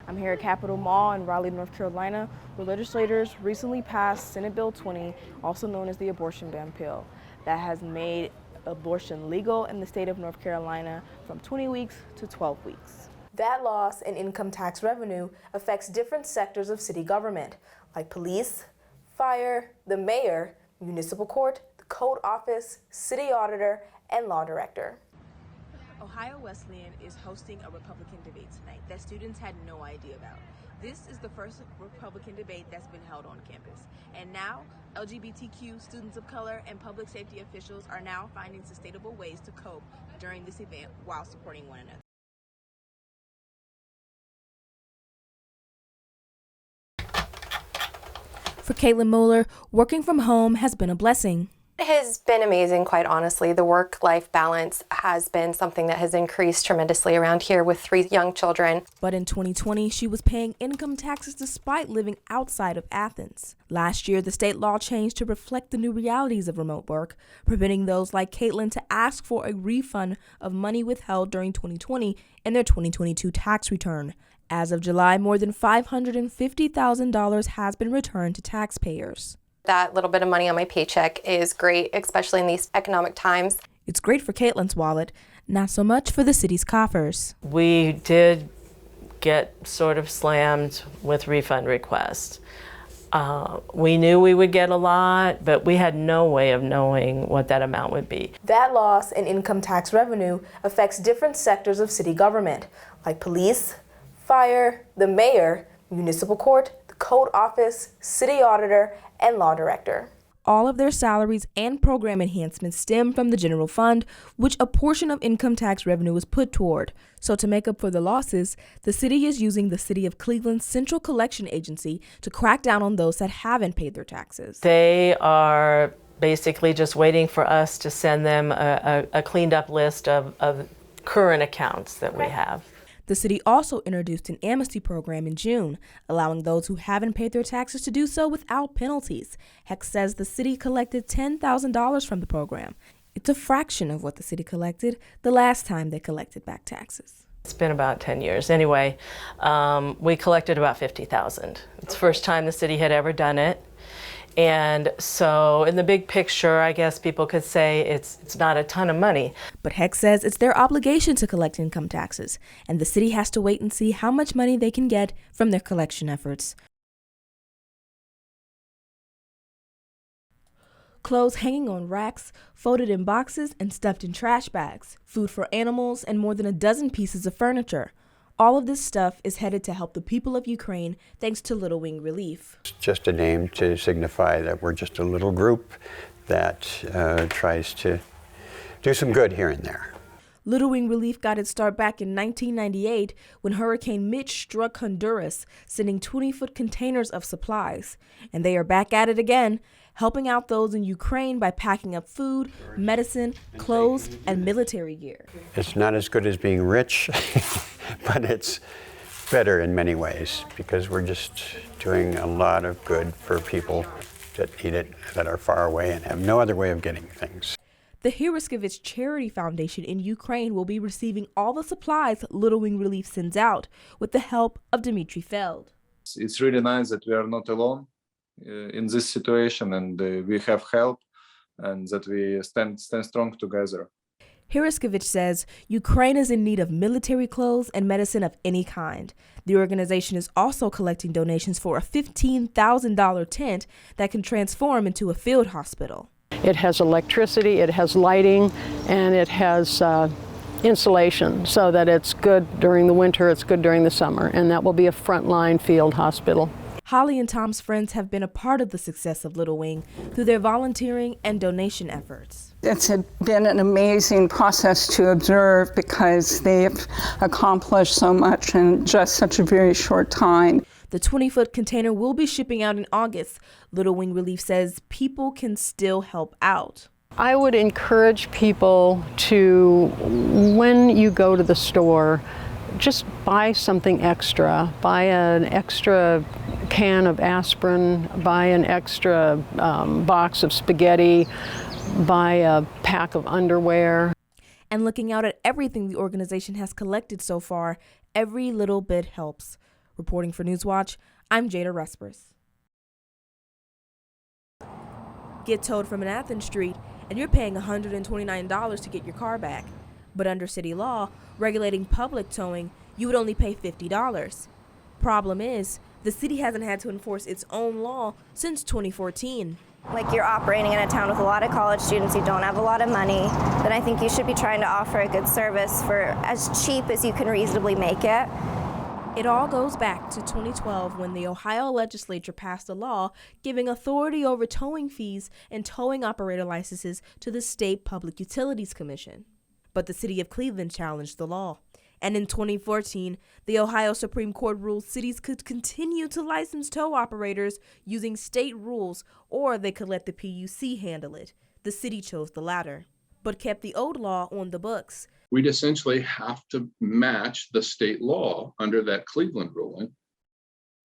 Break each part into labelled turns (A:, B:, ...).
A: I'm here at Capitol Mall in Raleigh, North Carolina, where legislators recently passed Senate Bill 20, also known as the abortion ban bill, that has made abortion legal in the state of North Carolina from 20 weeks to 12 weeks. That loss in income tax revenue affects different sectors of city government, like police, fire, the mayor, municipal court, the code office, city auditor, and law director. Ohio Wesleyan is hosting a Republican debate tonight that students had no idea about. This is the first Republican debate that's been held on campus. And now, LGBTQ students of color and public safety officials are now finding sustainable ways to cope during this event while supporting one another. For Caitlin Moeller, working from home has been a blessing.
B: It has been amazing, quite honestly. The work-life balance has been something that has increased tremendously around here with 3 young children.
A: But in 2020, she was paying income taxes despite living outside of Athens. Last year, the state law changed to reflect the new realities of remote work, preventing those like Caitlin to ask for a refund of money withheld during 2020 in their 2022 tax return. As of July, more than $550,000 has been returned to taxpayers.
B: That little bit of money on my paycheck is great, especially in these economic times.
A: It's great for Caitlin's wallet, not so much for the city's coffers.
C: We did get sort of slammed with refund requests. We knew we would get a lot, but we had no way of knowing what that amount would be.
A: That loss in income tax revenue affects different sectors of city government, like police, fire, the mayor, municipal court, the code office, city auditor, and law director. All of their salaries and program enhancements stem from the general fund, which a portion of income tax revenue is put toward. So to make up for the losses, the city is using the City of Cleveland's Central Collection Agency to crack down on those that haven't paid their taxes.
C: They are basically just waiting for us to send them a cleaned up list of current accounts that we have.
A: The city also introduced an amnesty program in June, allowing those who haven't paid their taxes to do so without penalties. Hex says the city collected $10,000 from the program. It's a fraction of what the city collected the last time they collected back taxes.
C: It's been about 10 years. Anyway, we collected about $50,000. It's the first time the city had ever done it. And so in the big picture, I guess people could say it's not a ton of money.
A: But Hex says it's their obligation to collect income taxes, and the city has to wait and see how much money they can get from their collection efforts. Clothes hanging on racks, folded in boxes and stuffed in trash bags, food for animals, and more than a dozen pieces of furniture. All of this stuff is headed to help the people of Ukraine thanks to Little Wing Relief.
D: It's just a name to signify that we're just a little group that tries to do some good here and there.
A: Little Wing Relief got its start back in 1998 when Hurricane Mitch struck Honduras, sending 20-foot containers of supplies. And they are back at it again, helping out those in Ukraine by packing up food, medicine, clothes, and military gear.
D: It's not as good as being rich, but it's better in many ways because we're just doing a lot of good for people that need it, that are far away and have no other way of getting things.
A: The Hiriskevich Charity Foundation in Ukraine will be receiving all the supplies Little Wing Relief sends out with the help of Dmitry Feld.
E: It's really nice that we are not alone in this situation, and we have help, and that we stand strong together.
A: Hiriskevich says Ukraine is in need of military clothes and medicine of any kind. The organization is also collecting donations for a $15,000 tent that can transform into a field hospital.
F: It has electricity, it has lighting, and it has insulation so that it's good during the winter, it's good during the summer, and that will be a frontline field hospital.
A: Holly and Tom's friends have been a part of the success of Little Wing through their volunteering and donation efforts.
G: It's been an amazing process to observe because they've accomplished so much in just such a very short time.
A: The 20-foot container will be shipping out in August. Little Wing Relief says people can still help out.
F: I would encourage people to, when you go to the store, just buy something extra. Buy an extra can of aspirin, buy an extra box of spaghetti, buy a pack of underwear.
A: And looking out at everything the organization has collected so far, every little bit helps. Reporting for Newswatch, I'm Jada Respress. Get towed from an Athens street, and you're paying $129 to get your car back. But under city law, regulating public towing, you would only pay $50. Problem is, the city hasn't had to enforce its own law since 2014.
H: Like, you're operating in a town with a lot of college students who don't have a lot of money, then I think you should be trying to offer a good service for as cheap as you can reasonably make it.
A: It all goes back to 2012 when the Ohio legislature passed a law giving authority over towing fees and towing operator licenses to the State Public Utilities Commission. But the city of Cleveland challenged the law. And in 2014, the Ohio Supreme Court ruled cities could continue to license tow operators using state rules, or they could let the PUC handle it. The city chose the latter, but kept the old law on the books.
I: We'd essentially have to match the state law under that Cleveland ruling.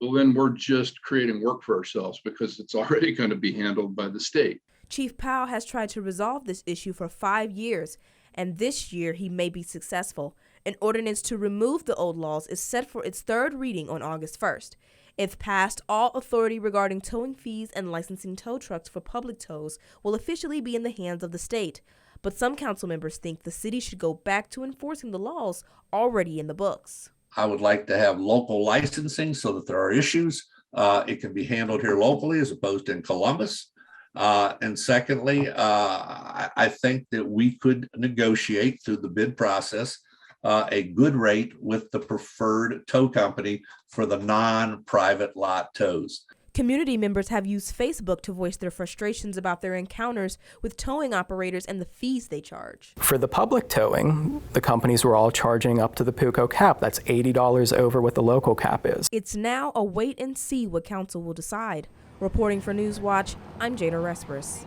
I: Well, then we're just creating work for ourselves because it's already going to be handled by the state.
A: Chief Powell has tried to resolve this issue for 5 years, and this year he may be successful. An ordinance to remove the old laws is set for its third reading on August 1st. If passed, all authority regarding towing fees and licensing tow trucks for public tows will officially be in the hands of the state. But some council members think the city should go back to enforcing the laws already in the books.
J: I would like to have local licensing so that there are issues. It can be handled here locally as opposed to in Columbus. And secondly, I think that we could negotiate through the bid process a good rate with the preferred tow company for the non-private lot tows.
A: Community members have used Facebook to voice their frustrations about their encounters with towing operators and the fees they charge.
K: For the public towing, the companies were all charging up to the PUCO cap. That's $80 over what the local cap is.
A: It's now a wait and see what council will decide. Reporting for Newswatch, I'm Jada Respress.